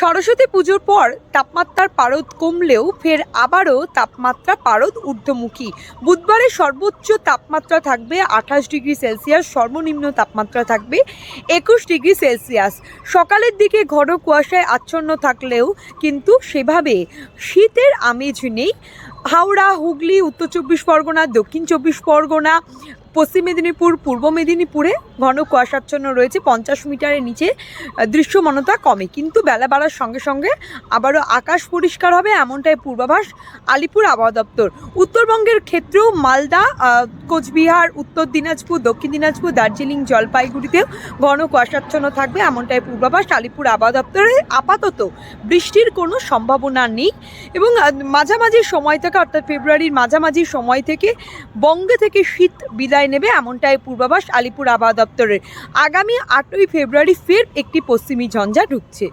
সরস্বতী পুজোর পর তাপমাত্রার পারদ কমলেও ফের আবারও তাপমাত্রা পারদ ঊর্ধ্বমুখী। বুধবারে সর্বোচ্চ তাপমাত্রা থাকবে 28 ডিগ্রি সেলসিয়াস, সর্বনিম্ন তাপমাত্রা থাকবে 21 ডিগ্রি সেলসিয়াস। সকালের দিকে ঘন কুয়াশায় আচ্ছন্ন থাকলেও কিন্তু সেভাবে শীতের আমেজ নেই। হাওড়া, হুগলি, উত্তর 24 পরগনা, দক্ষিণ 24 পরগনা, পশ্চিম মেদিনীপুর, পূর্ব মেদিনীপুরে ঘন কুয়াশাচ্ছন্ন রয়েছে। 50 মিটারের নিচে দৃশ্যমানতা কমে, কিন্তু বেলা বাড়ার সঙ্গে সঙ্গে আবারও আকাশ পরিষ্কার হবে এমনটাই পূর্বাভাস আলিপুর আবহাওয়া দপ্তর। উত্তরবঙ্গের ক্ষেত্রেও মালদা, কোচবিহার, উত্তর দিনাজপুর, দক্ষিণ দিনাজপুর, দার্জিলিং, জলপাইগুড়িতেও ঘন কুয়াশাচ্ছন্ন থাকবে এমনটাই পূর্বাভাস আলিপুর আবহাওয়া দপ্তরে। আপাতত বৃষ্টির কোনো সম্ভাবনা নেই এবং মাঝামাঝি সময় থেকে, অর্থাৎ ফেব্রুয়ারির মাঝামাঝি সময় থেকে বঙ্গে থেকে শীত বিদায় নেবে এমনটাই পূর্বাভাস আলিপুর আবহাওয়া দপ্তরের। আগামী 8ই ফেব্রুয়ারি ফের একটি পশ্চিমী ঝঞ্ঝা ঢুকছে।